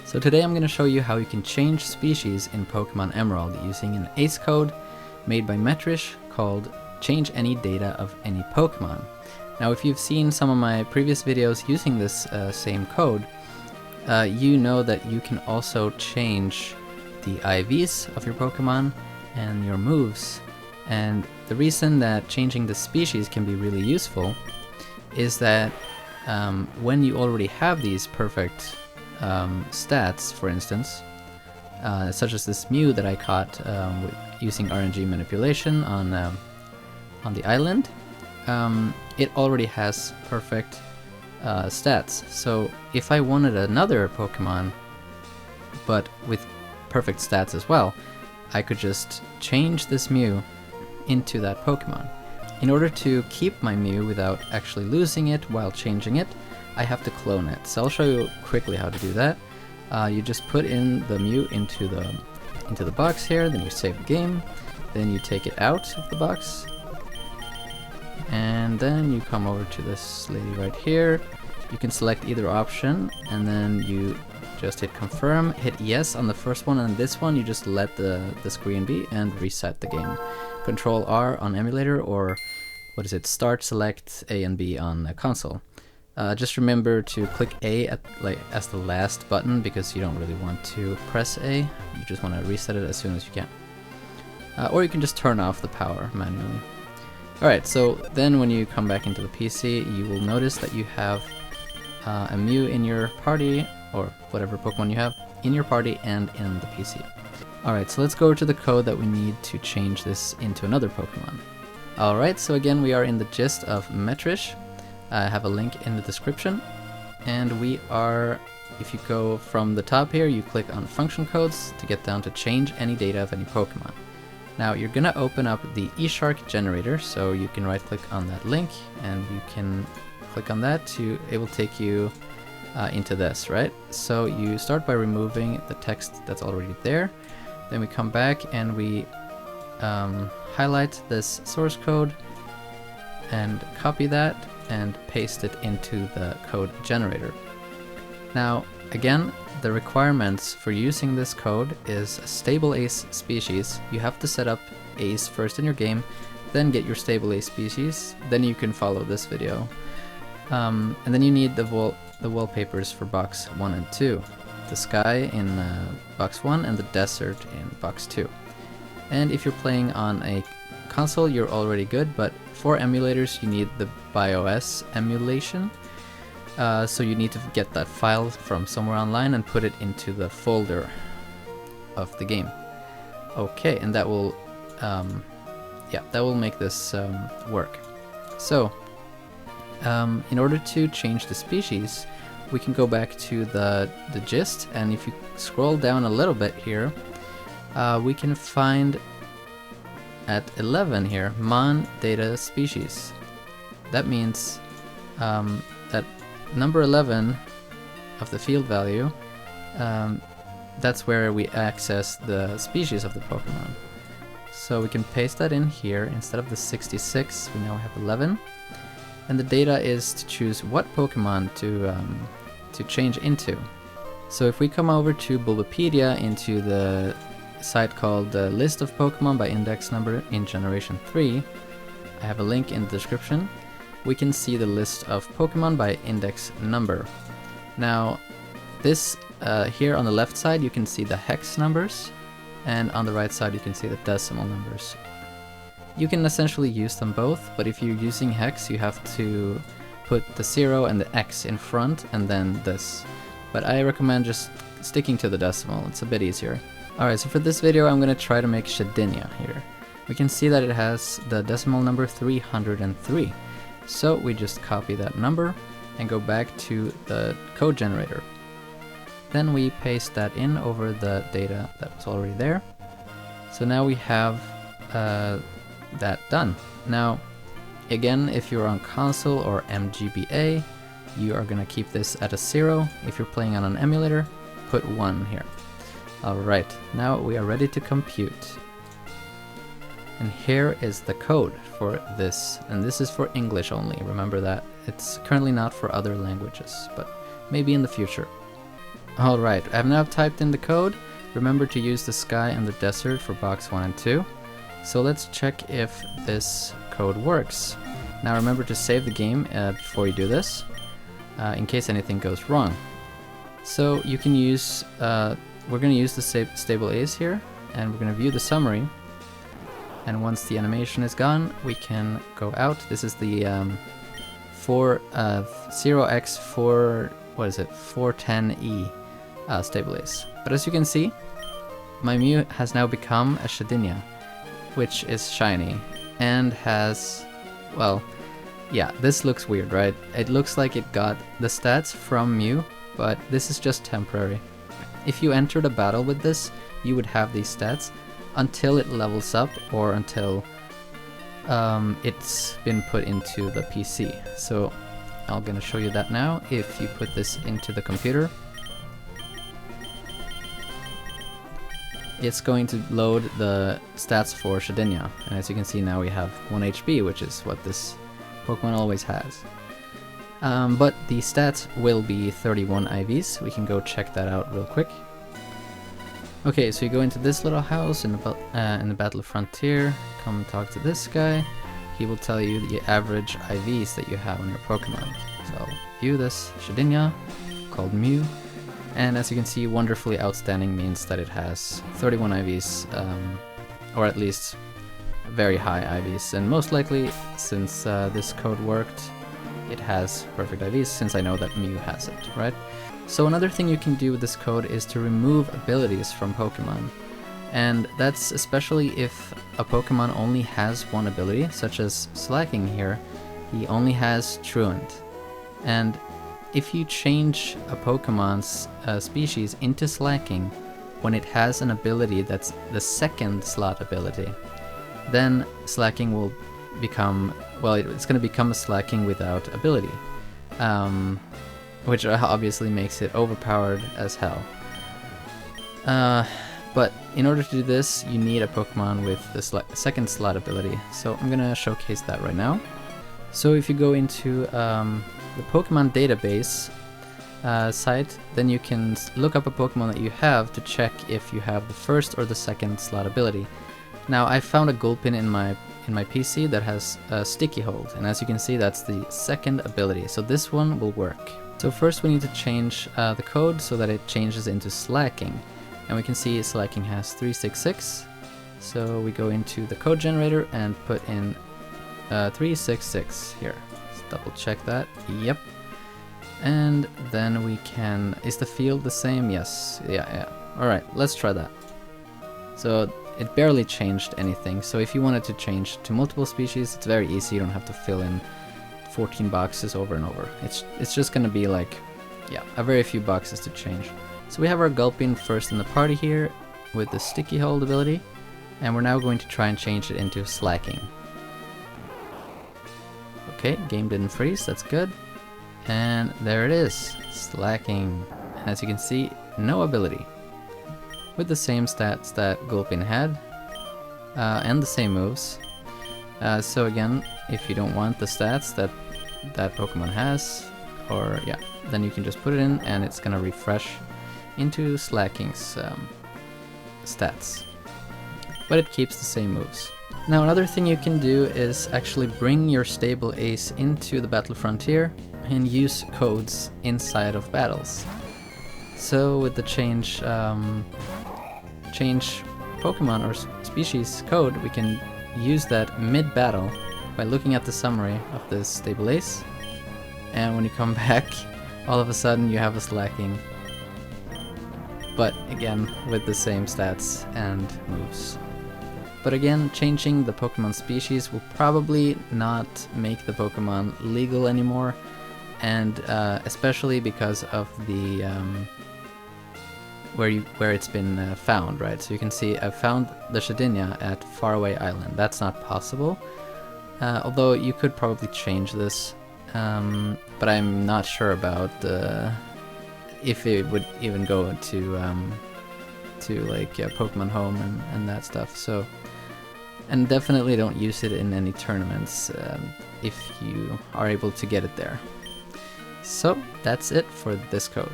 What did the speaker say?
So today I'm going to show you how you can change species in Pokemon Emerald using an ACE code made by Mettrich called Change Any Data of Any Pokemon. Now if you've seen some of my previous videos using this same code, you know that you can also change the IVs of your Pokemon and your moves. And the reason that changing the species can be really useful is that when you already have these perfect stats, for instance, such as this Mew that I caught using RNG manipulation on the island, it already has perfect stats. So if I wanted another Pokemon, but with perfect stats as well, I could just change this Mew into that Pokemon. In order to keep my Mew without actually losing it while changing it, I have to clone it. So I'll show you quickly how to do that. You just put in the Mew into the box here, then you save the game, then you take it out of the box, and then you come over to this lady right here. You can select either option, and then you just hit confirm, hit yes on the first one, and this one you just let the screen be and reset the game. Control R on emulator, or what is it, start, select A and B on a console. Just remember to click A as the last button, because you don't really want to press A. You just want to reset it as soon as you can. Or you can just turn off the power manually. Alright, so then when you come back into the PC, you will notice that you have a Mew in your party, or whatever Pokemon you have, in your party and in the PC. Alright, so let's go to the code that we need to change this into another Pokemon. Alright, so again we are in the gist of Mettrich. I have a link in the description, and we are, if you go from the top here, you click on function codes to get down to change any data of any Pokemon. Now you're gonna open up the eShark generator, so you can right click on that link and you can click on that it will take you into this, right? So you start by removing the text that's already there, then we come back and we highlight this source code and copy that and paste it into the code generator. Now again, the requirements for using this code is a stable ACE species. You have to set up ACE first in your game, then get your stable ACE species, then you can follow this video. And then you need the wallpapers for box 1 and 2. The sky in box 1 and the desert in box 2. And if you're playing on a console, you're already good, but for emulators you need the BIOS emulation. So you need to get that file from somewhere online and put it into the folder of the game. Okay, and that will make this work. So in order to change the species, we can go back to the gist, and if you scroll down a little bit here, we can find at 11 here, Mon data species. That means that number 11 of the field value, that's where we access the species of the Pokemon. So we can paste that in here. Instead of the 66, we now have 11. And the data is to choose what Pokemon to change into. So if we come over to Bulbapedia, into the site called the List of Pokemon by Index Number in Generation 3, I have a link in the description. We can see the list of Pokemon by index number. Now this here on the left side you can see the hex numbers, and on the right side you can see the decimal numbers. You can essentially use them both, but if you're using hex you have to put the 0 and the X in front and then this. But I recommend just sticking to the decimal, it's a bit easier. Alright, so for this video I'm going to try to make Shedinia here. We can see that it has the decimal number 303. So we just copy that number and go back to the code generator. Then we paste that in over the data that was already there. So now we have that done. Now again, if you're on console or MGBA, you are going to keep this at a 0. If you're playing on an emulator, put 1 here. Alright, now we are ready to compute. And here is the code for this, and this is for English only, remember that. It's currently not for other languages, but maybe in the future. Alright, I've now typed in the code. Remember to use the sky and the desert for box 1 and 2. So let's check if this code works. Now remember to save the game before you do this, in case anything goes wrong. So you can use, we're going to use the stable A's here, and we're going to view the summary. And once the animation is gone, we can go out. This is the 0x4, what is it, 410E stable A's. But as you can see, my Mew has now become a Shedinya, which is shiny, and has, well, yeah, this looks weird, right? It looks like it got the stats from Mew, but this is just temporary. If you entered a battle with this, you would have these stats until it levels up, or until it's been put into the PC. So I'm gonna show you that now. If you put this into the computer, it's going to load the stats for Shedinya, and as you can see now we have 1 HP, which is what this Pokemon always has. But the stats will be 31 IVs. We can go check that out real quick. Okay, so you go into this little house in the Battle of Frontier, come talk to this guy. He will tell you the average IVs that you have on your Pokemon. So view this Shedinya called Mew. And as you can see, wonderfully outstanding means that it has 31 IVs, or at least very high IVs. And most likely, since this code worked, it has perfect IVs, since I know that Mew has it, right? So another thing you can do with this code is to remove abilities from Pokemon. And that's especially if a Pokemon only has one ability, such as Slacking here. He only has Truant. And if you change a Pokemon's species into Slacking when it has an ability that's the second slot ability, then Slacking will become, well, it's going to become a Slacking without ability, which obviously makes it overpowered as hell. But in order to do this, you need a Pokemon with the second slot ability, so I'm going to showcase that right now. So if you go into the Pokemon database site, then you can look up a Pokemon that you have to check if you have the first or the second slot ability. Now I found a Gulpin in my PC that has a Sticky Hold, and as you can see, that's the second ability, so this one will work. So first we need to change the code so that it changes into Slacking, and we can see Slacking has 366. So we go into the code generator and put in 366 here. Let's double check that. Yep. And then we can, is the field the same? Yes. Yeah. Alright, let's try that. So it barely changed anything. So if you wanted to change to multiple species, it's very easy. You don't have to fill in 14 boxes over and over. It's just gonna be like, yeah, a very few boxes to change. So we have our Gulpin first in the party here with the Sticky Hold ability, and we're now going to try and change it into Slacking. Okay, game didn't freeze, that's good. And there it is, Slacking. As you can see, no ability. With the same stats that Gulpin had, and the same moves. So again, if you don't want the stats that Pokemon has, or yeah, then you can just put it in and it's gonna refresh into Slacking's stats. But it keeps the same moves. Now another thing you can do is actually bring your stable Ace into the Battle Frontier and use codes inside of battles. So with the change Pokemon or species code, we can use that mid-battle by looking at the summary of this stable Ace, and when you come back, all of a sudden you have a Slacking, but again with the same stats and moves. But again, changing the Pokemon species will probably not make the Pokemon legal anymore, and especially because of the where it's been found, right? So you can see I found the Shedinya at Faraway Island. That's not possible, although you could probably change this, but I'm not sure about if it would even go to like Pokemon Home and that stuff. So, and definitely don't use it in any tournaments if you are able to get it there. So that's it for this code.